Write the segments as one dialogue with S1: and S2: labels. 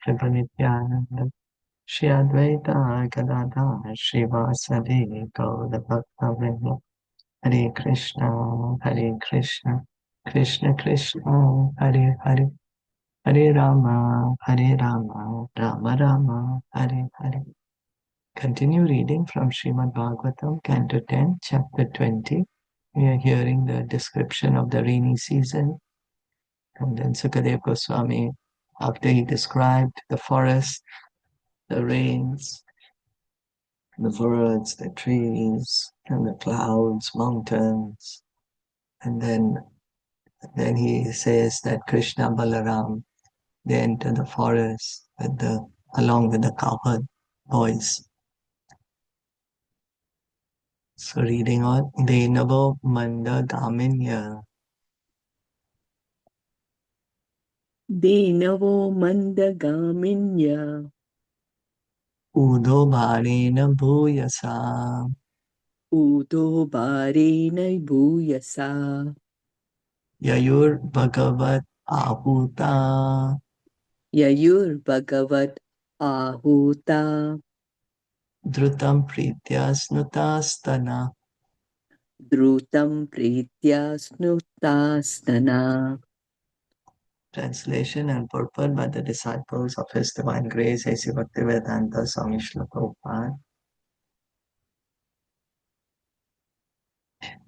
S1: Prabhupada Shri Advaita Gadadhar Srivasadi Gaura Bhaktavrinda Hare Krishna, Hare Krishna, Krishna Krishna, Hare Hare, Hare Rama, Rama Rama, Hare Hare. Continue reading from Srimad Bhagavatam, Canto 10, Chapter 20. We are hearing the description of the rainy season. And then Sukadeva Goswami, after he described the forest, the rains, the birds, the trees, and the clouds, mountains, and then he says that Krishna Balaram, they enter the forest along with the cowherd boys. So reading on, Denavo Manda Gaminya.
S2: Denavo Mandagaminya
S1: Udo Bharena Bhuyasa.
S2: Udo Bharena Bhuyasa
S1: Yayur Bhagavat Ahuta.
S2: Yayur Bhagavat Ahuta
S1: Dhrutam Pritya Snutastana.
S2: Dhrutam Pritya Snutastana.
S1: Translation and purport by the disciples of His Divine Grace, A.C. Bhaktivedanta Swami Srila Prabhupada.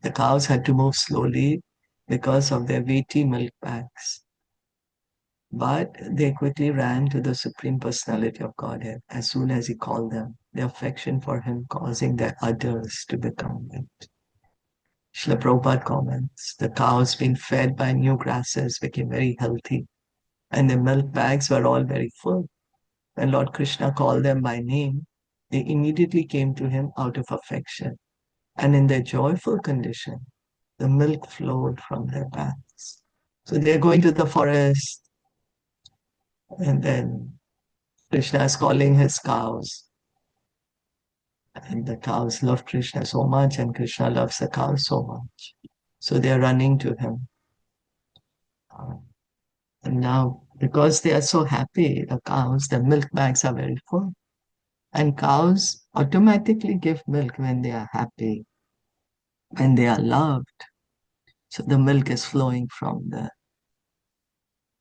S1: The cows had to move slowly because of their weighty milk bags. But they quickly ran to the Supreme Personality of Godhead as soon as He called them, their affection for Him causing their udders to become wet. Srila Prabhupada comments, the cows being fed by new grasses became very healthy and their milk bags were all very full. When Lord Krishna called them by name, they immediately came to him out of affection, and in their joyful condition, the milk flowed from their bags. So they're going to the forest, and then Krishna is calling his cows. And the cows love Krishna so much, and Krishna loves the cows so much. So they're running to him. And now, because they are so happy, the cows, the milk bags are very full. And cows automatically give milk when they are happy, when they are loved. So the milk is flowing from the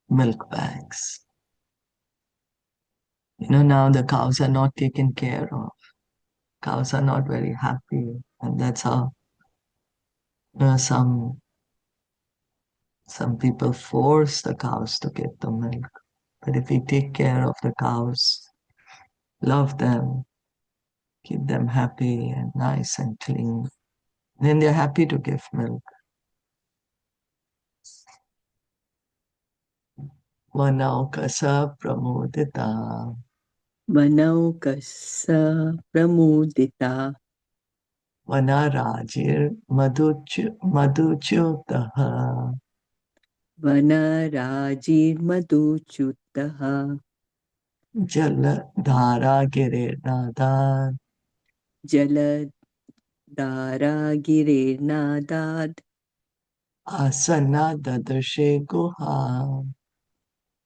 S1: milk bags. Now the cows are not taken care of. Cows are not very happy. And that's how some people force the cows to get the milk. But if we take care of the cows, love them, keep them happy and nice and clean, then they're happy to give milk. Vanaukasa pramodita.
S2: Manaukasa Pramudita
S1: Vanarajir madhuchyotaha.
S2: Vanarajir Madhuchutaha
S1: Jaladhara girirnadan.
S2: Jaladhara Girirnadad
S1: Asana dadrshe guha.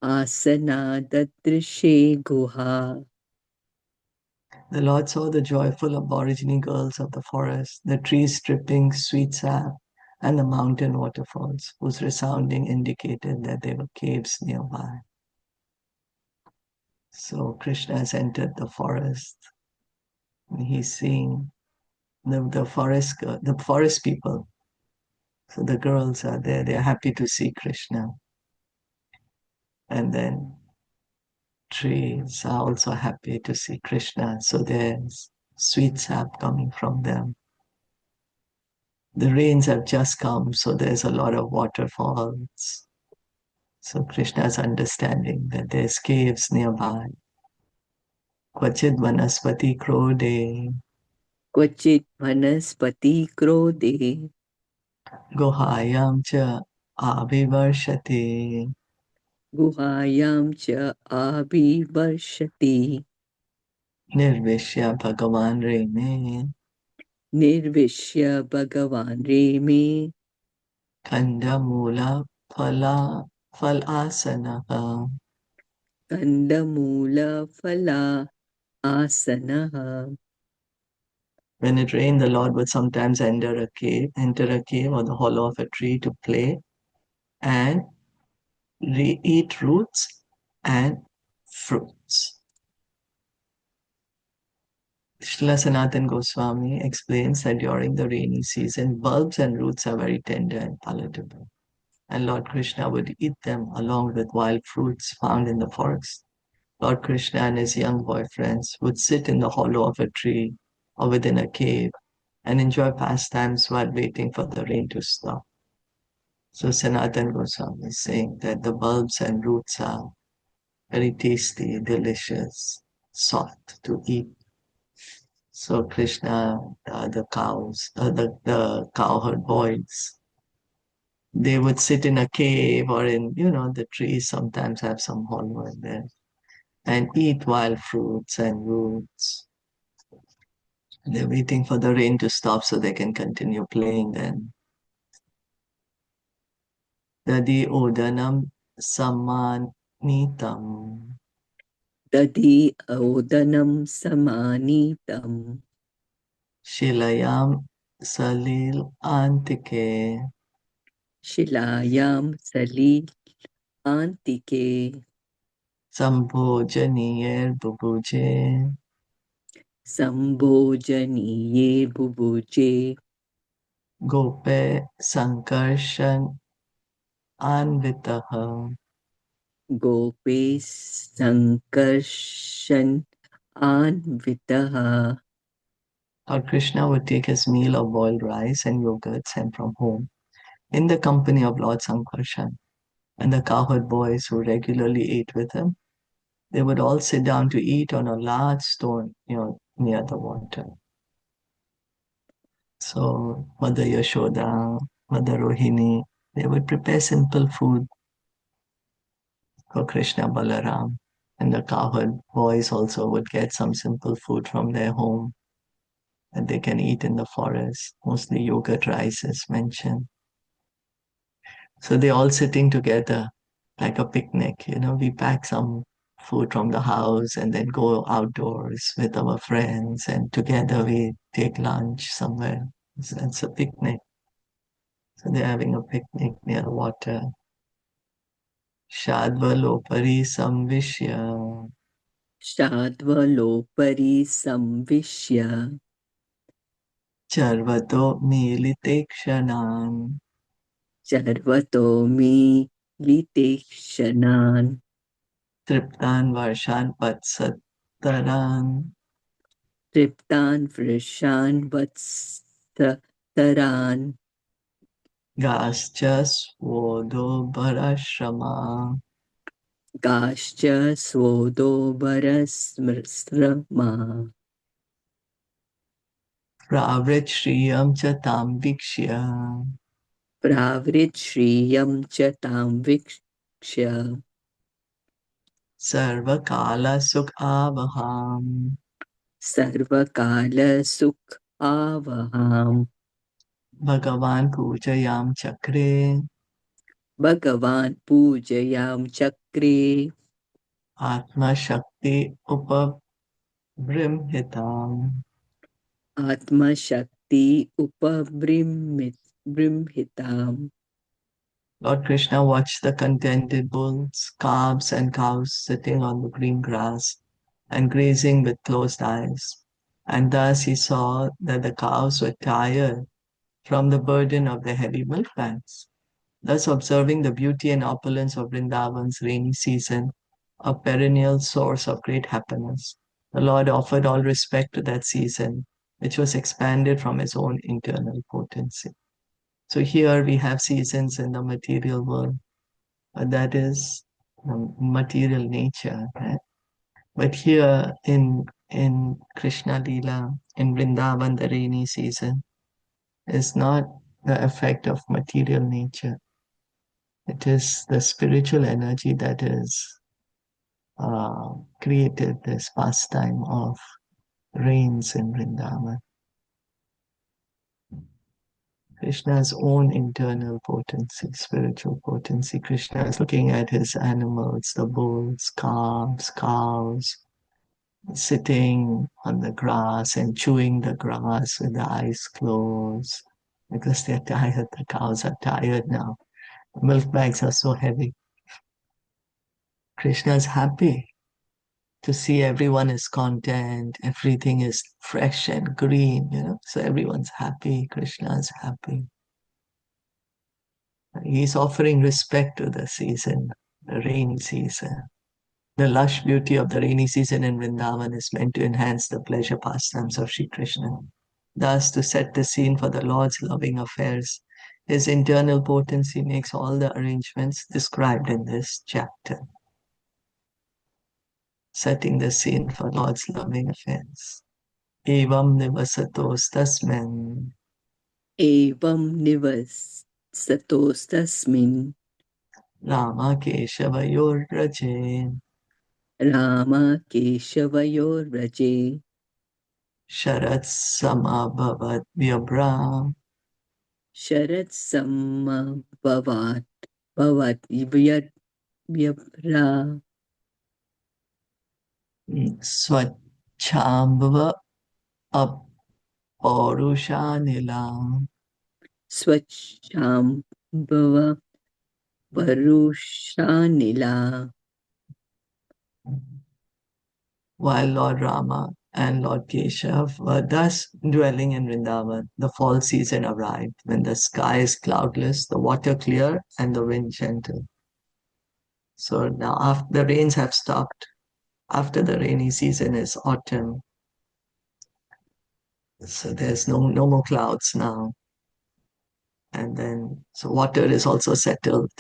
S2: Asana Dadrishe Guha.
S1: The Lord saw the joyful aborigine girls of the forest, the trees dripping sweet sap, and the mountain waterfalls, whose resounding indicated that there were caves nearby. So Krishna has entered the forest, and he's seeing the forest people. So the girls are there, they're happy to see Krishna. And then trees are also happy to see Krishna. So there's sweet sap coming from them. The rains have just come, so there's a lot of waterfalls. So Krishna's understanding that there's caves nearby. Kvachid vanaspati krode,
S2: Kvachit Vanaspati Krode
S1: guhayam cha avivarshate.
S2: Guhayam Cha Abhivarshati
S1: Nirvishya Bhagavan Reme,
S2: Nirvishya Bhagavan Reme
S1: Kandamula Phala Phalasanaha.
S2: Kandamula asanaha.
S1: When it rained, the Lord would sometimes enter a cave or the hollow of a tree to play and eat roots and fruits. Srila Sanatan Goswami explains that during the rainy season, bulbs and roots are very tender and palatable, and Lord Krishna would eat them along with wild fruits found in the forest. Lord Krishna and his young boyfriends would sit in the hollow of a tree or within a cave and enjoy pastimes while waiting for the rain to stop. So Sanatan Goswami is saying that the bulbs and roots are very tasty, delicious, soft to eat. So Krishna, the cows, the cowherd boys, they would sit in a cave or in, the trees sometimes have some hollow in there and eat wild fruits and roots. They're waiting for the rain to stop so they can continue playing then. Dadi odanam samanitam
S2: Dadi odanam samanitam.
S1: shilayam salil antike
S2: Shilayam salil antike.
S1: sambhojaniyer bubuje
S2: Sambhojaniye bubuje.
S1: gope sankarshan anvitaha.
S2: Gope sankarshan anvitaha.
S1: Lord Krishna would take his meal of boiled rice and yogurt sent from home in the company of Lord Sankarshan and the cowherd boys who regularly ate with him. They would all sit down to eat on a large stone, near the water. So Mother Yashoda, Mother Rohini, they would prepare simple food for Krishna Balaram. And the cowherd boys also would get some simple food from their home that they can eat in the forest. Mostly yogurt rice is mentioned. So they're all sitting together like a picnic. We pack some food from the house and then go outdoors with our friends, and together we take lunch somewhere. It's a picnic. So they're having a picnic near water. Shadvalopari samvishya
S2: Shadvalopari samvishya.
S1: charvato militekshanan
S2: Charvatomi litekshanan.
S1: triptan varshan patsattaran
S2: Triptan vrishan vatstaran.
S1: gascha svodo bharashrama
S2: Gascha svodo varasmrama.
S1: pravrit shriyam cha tam vikshya
S2: Pravrit shriyam cha tam vikshya.
S1: sarvakala sukh avaham
S2: Sarvakala sukh avaham.
S1: Bhagavan pujayam chakre
S2: Bhagavan pujayam chakre.
S1: atma shakti upabrimhitam.
S2: Atma shakti upabrimhitam.
S1: Lord Krishna watched the contented bulls, calves, and cows sitting on the green grass and grazing with closed eyes. And thus he saw that the cows were tired from the burden of their heavy milk bags. Thus, observing the beauty and opulence of Vrindavan's rainy season, a perennial source of great happiness, the Lord offered all respect to that season, which was expanded from his own internal potency. So here we have seasons in the material world, that is material nature, right? But here in Krishna Lila, in Vrindavan, the rainy season is not the effect of material nature. It is the spiritual energy that is created this pastime of rains in Vrindavan. Krishna's own internal potency, spiritual potency. Krishna is looking at his animals, the bulls, calves, cows, sitting on the grass and chewing the grass with the eyes closed because they're tired. The cows are tired now. The milk bags are so heavy. Krishna is happy to see everyone is content, everything is fresh and green, So everyone's happy, Krishna is happy. He's offering respect to the season, the rainy season. The lush beauty of the rainy season in Vrindavan is meant to enhance the pleasure pastimes of Sri Krishna. Thus, to set the scene for the Lord's loving affairs, his internal potency makes all the arrangements described in this chapter, setting the scene for Lord's loving affairs. Evam nivasatostasmin
S2: Evam nivasatostasmin
S1: Rama Keshavayorraje
S2: Rama Keshavayorraje
S1: Sharat Samabhavat Vyabra
S2: Sharat Samabhavat Bhavat Vyabra
S1: Swachambhava Apaurushanilam.
S2: Swachambhava Parushanila.
S1: While Lord Rama and Lord Keshav were thus dwelling in Vrindavan, the fall season arrived when the sky is cloudless, the water clear, and the wind gentle. So now, after the rains have stopped, after the rainy season is autumn, so there's no more clouds now. And then, so water is also settled.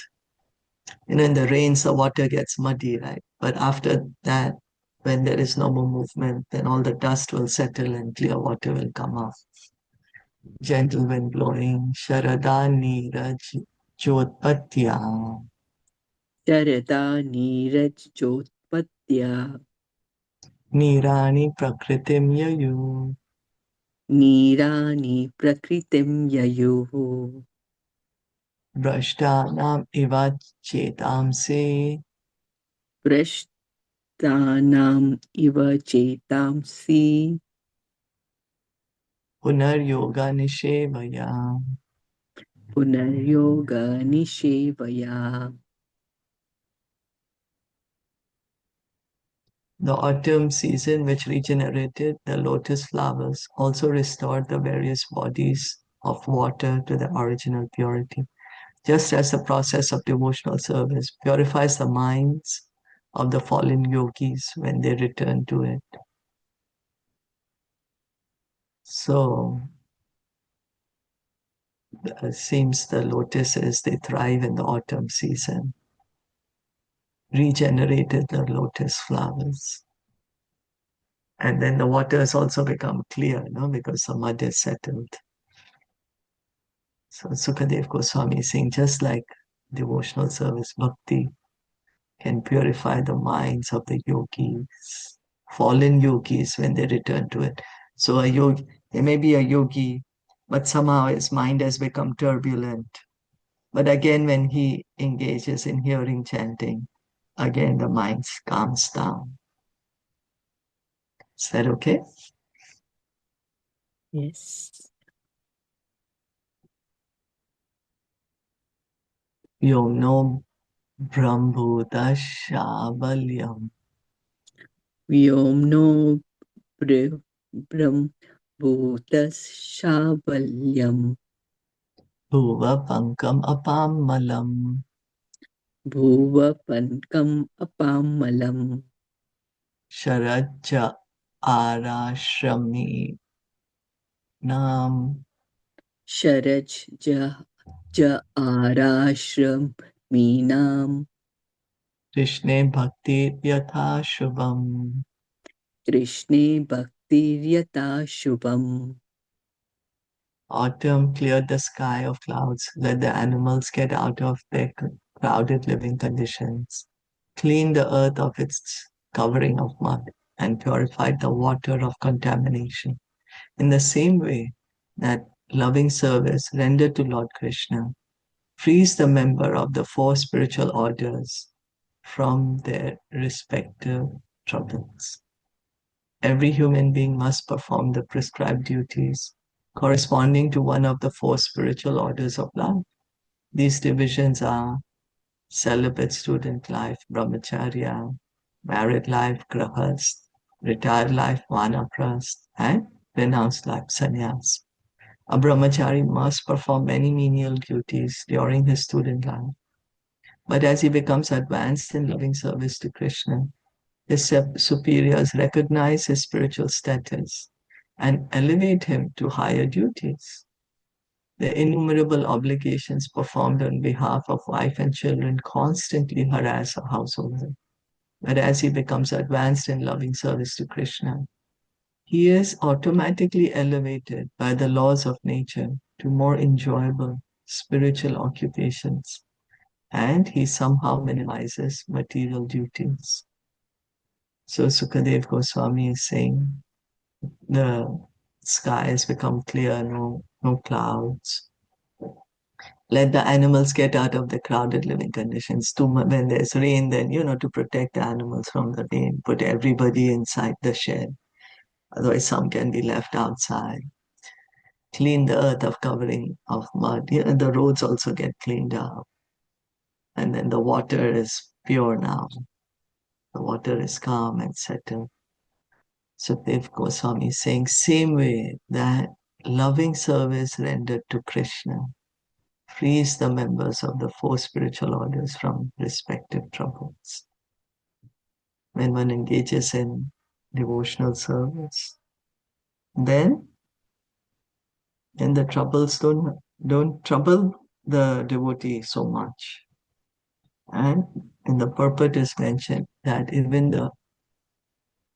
S1: In the rains, the water gets muddy, right? But after that, when there is no more movement, then all the dust will settle and clear water will come up. Gentle wind blowing, Sharadani Raj Jyotpatya,
S2: Sharada Neeraj Jyotpatya
S1: Nirani Prakritim Yayu,
S2: Neerani Prakritim Yayuhu
S1: Brashtanam Iva Chetamse,
S2: Prashtanam Iva Chetamsi
S1: Punar Yoga Nishevaya.
S2: Punaryoga Nishevaya.
S1: The autumn season, which regenerated the lotus flowers, also restored the various bodies of water to their original purity, just as the process of devotional service purifies the minds of the fallen yogis when they return to it. So, it seems the lotuses, they thrive in the autumn season, regenerated the lotus flowers. And then the water has also become clear, because the mud is settled. So Sukadev Goswami is saying, just like devotional service, bhakti can purify the minds of the yogis, fallen yogis when they return to it. So a yogi, he may be a yogi, but somehow his mind has become turbulent. But again, when he engages in hearing chanting, again the mind calms down. Is that okay?
S2: Yes.
S1: Yom no Brahmbhudashabalyam
S2: Vyomno Brahm Bhutas Shabalyam
S1: Bhuva Pankam Apamalam
S2: Bhuva Pankam Apamalam
S1: Sharaja Arashrami Nam
S2: Sharaj Ja Arashram Meenam
S1: Krishne Bhakti Yatha Shubham.
S2: Krishne Bhaktiryata Shubham.
S1: Autumn cleared the sky of clouds, let the animals get out of their crowded living conditions, cleaned the earth of its covering of mud, and purified the water of contamination. In the same way that loving service rendered to Lord Krishna frees the member of the four spiritual orders from their respective troubles. Every human being must perform the prescribed duties corresponding to one of the four spiritual orders of life. These divisions are celibate student life, brahmacharya, married life, grahast, retired life, vanaprast, and renounced life, sannyas. A brahmachari must perform many menial duties during his student life, but as he becomes advanced in loving service to Krishna, his superiors recognize his spiritual status and elevate him to higher duties. The innumerable obligations performed on behalf of wife and children constantly harass a householder. But as he becomes advanced in loving service to Krishna, he is automatically elevated by the laws of nature to more enjoyable spiritual occupations, and he somehow minimizes material duties. So Sukadev Goswami is saying the sky has become clear, no clouds. Let the animals get out of the crowded living conditions. When there's rain, then, to protect the animals from the rain, put everybody inside the shed. Otherwise, some can be left outside. Clean the earth of covering of mud. The roads also get cleaned up. And then the water is pure now. The water is calm and settled. Sukhdev Goswami is saying, same way that loving service rendered to Krishna frees the members of the four spiritual orders from respective troubles. When one engages in devotional service, then the troubles don't trouble the devotee so much. And in the purport is mentioned that even the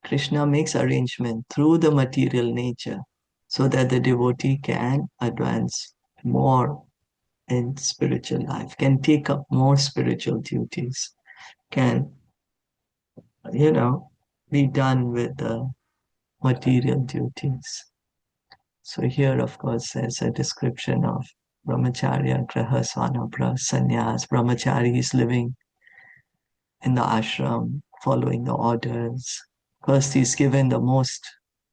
S1: Krishna makes arrangement through the material nature so that the devotee can advance more in spiritual life, can take up more spiritual duties, can, you know, be done with the material duties. So here, of course, there's a description of brahmacharya, grahasana, sannyas. Brahmachari is living in the ashram, following the orders. First, he's given the most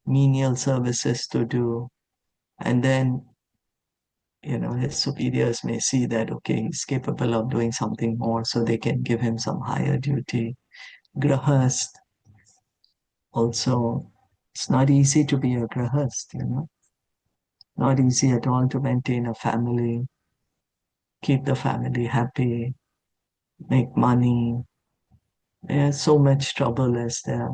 S1: menial services to do, and then, his superiors may see that, okay, he's capable of doing something more, so they can give him some higher duty. Grahast, also, it's not easy to be a grahast. Not easy at all to maintain a family, keep the family happy, make money. There's so much trouble is there.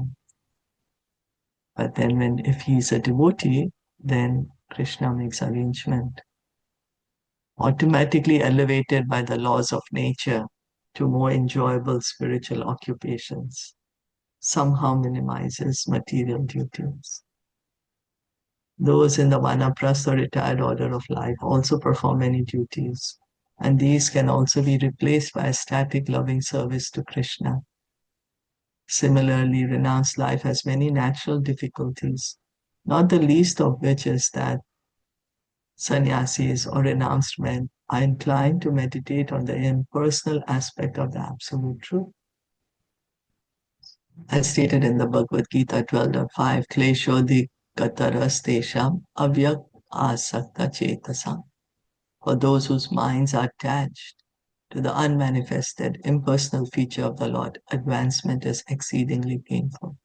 S1: But then if he's a devotee, then Krishna makes arrangement, automatically elevated by the laws of nature to more enjoyable spiritual occupations, somehow minimizes material duties. Those in the vanaprastha or retired order of life also perform many duties, and these can also be replaced by a static loving service to Krishna. Similarly, renounced life has many natural difficulties, not the least of which is that sannyasis or renounced men are inclined to meditate on the impersonal aspect of the Absolute Truth. As stated in the Bhagavad Gita 12.5, Kleshodhi kataras tesham avyak asakta chetasam. For those whose minds are attached to the unmanifested, impersonal feature of the Lord, advancement is exceedingly painful.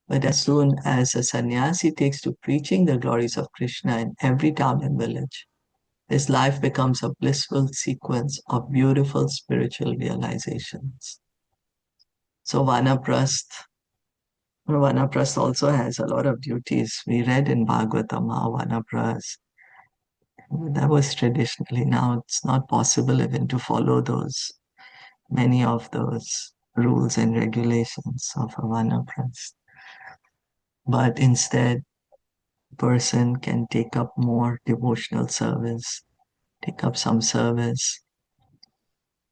S1: But as soon as a sannyasi takes to preaching the glories of Krishna in every town and village, his life becomes a blissful sequence of beautiful spiritual realizations. So Vanaprast also has a lot of duties. We read in Bhagavatam how Vanaprast, that was traditionally. Now it's not possible even to follow many of those rules and regulations of a Vanaprast. But instead, person can take up more devotional service, take up some service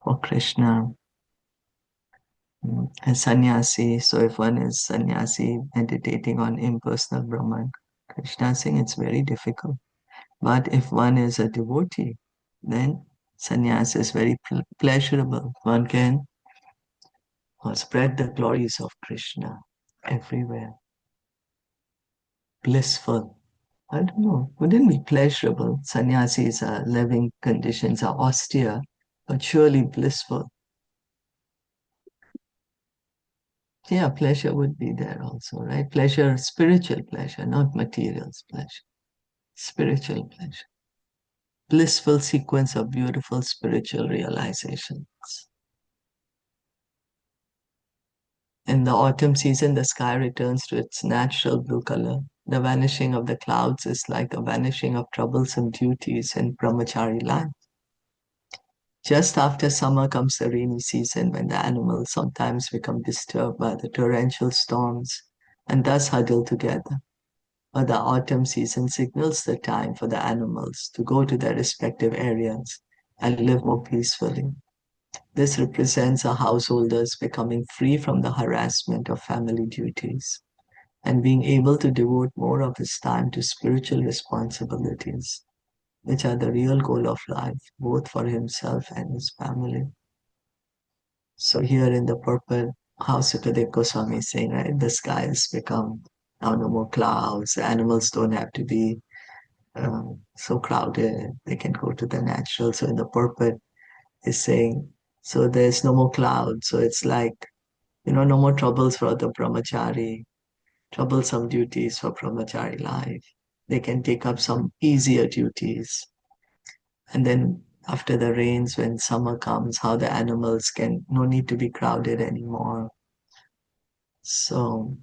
S1: for Krishna. And sannyasi, so if one is sannyasi meditating on impersonal Brahman, Krishna is saying it's very difficult. But if one is a devotee, then sannyas is very pleasurable. One can spread the glories of Krishna everywhere. Blissful. I don't know, wouldn't be pleasurable. Sannyasis are living conditions are austere, but surely blissful. Yeah, pleasure would be there also, right? Pleasure, spiritual pleasure, not material pleasure. Spiritual pleasure. Blissful sequence of beautiful spiritual realizations. In the autumn season, the sky returns to its natural blue color. The vanishing of the clouds is like the vanishing of troublesome duties in brahmachari life. Just after summer comes the rainy season when the animals sometimes become disturbed by the torrential storms and thus huddle together. But the autumn season signals the time for the animals to go to their respective areas and live more peacefully. This represents a householder's becoming free from the harassment of family duties and being able to devote more of his time to spiritual responsibilities, which are the real goal of life, both for himself and his family. So here in the purport, how Sukadeva Goswami is saying, right, the sky has become now no more clouds, the animals don't have to be so crowded, they can go to the natural. So in the purport is saying, so there's no more clouds. So it's like, no more troubles for the brahmachari, troublesome duties for brahmachari life. They can take up some easier duties. And then after the rains, when summer comes, how the animals can no need to be crowded anymore. So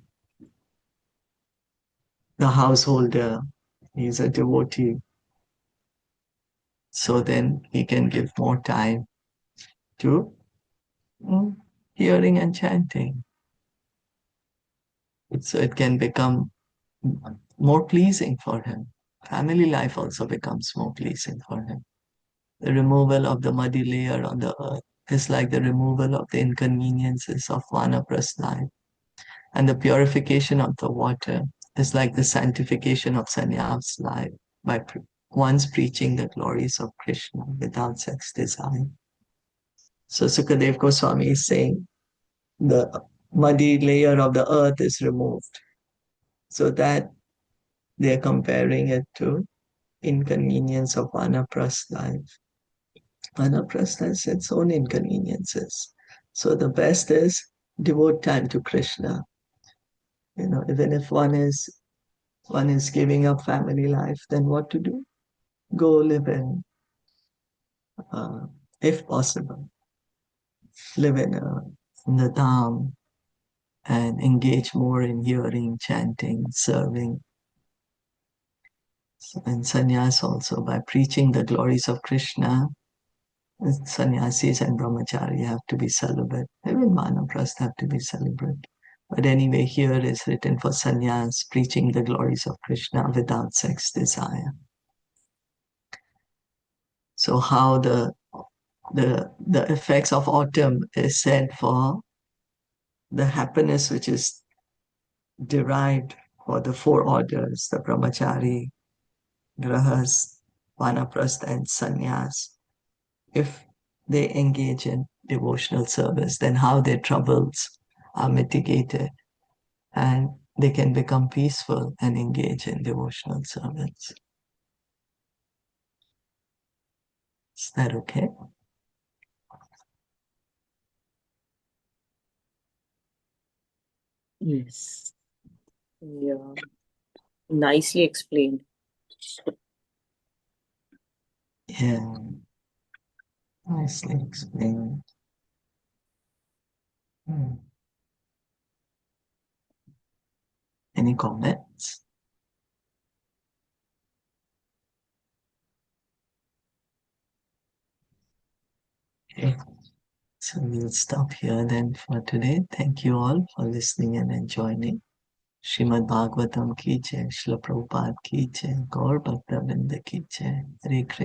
S1: the householder, he's a devotee. So then he can give more time to mm, hearing and chanting. So it can become more pleasing for him. Family life also becomes more pleasing for him. The removal of the muddy layer on the earth is like the removal of the inconveniences of vanaprastha life. And the purification of the water is like the sanctification of sannyas life by once preaching the glories of Krishna without sex desire. So Sukadev Goswami is saying the muddy layer of the earth is removed so that they are comparing it to inconvenience of vanaprastha life. Vanaprastha has its own inconveniences. So the best is devote time to Krishna. Even if one is giving up family life, then what to do? Go live uh, if possible, live in the dham and engage more in hearing, chanting, serving, and sannyas also by preaching the glories of Krishna. Sannyasis and brahmachari have to be celibate. Even vanaprastha have to be celibate. But anyway, here is written for sannyas preaching the glories of Krishna without sex desire. So how the effects of autumn is said for the happiness which is derived for the four orders, the brahmachari, grahas, vanaprastha, and sannyas. If they engage in devotional service, then how their troubles are mitigated and they can become peaceful and engage in devotional service. Is that okay?
S2: Yes. Yeah. Nicely explained.
S1: Yeah, nicely explained. Hmm. Any comments? Okay, so we'll stop here then for today. Thank you all for listening and joining. Srimad Bhagavatam ki jai, Srila Prabhupada ki jai, Gaur Bhakta Vrinda ki jai. Hare Krishna.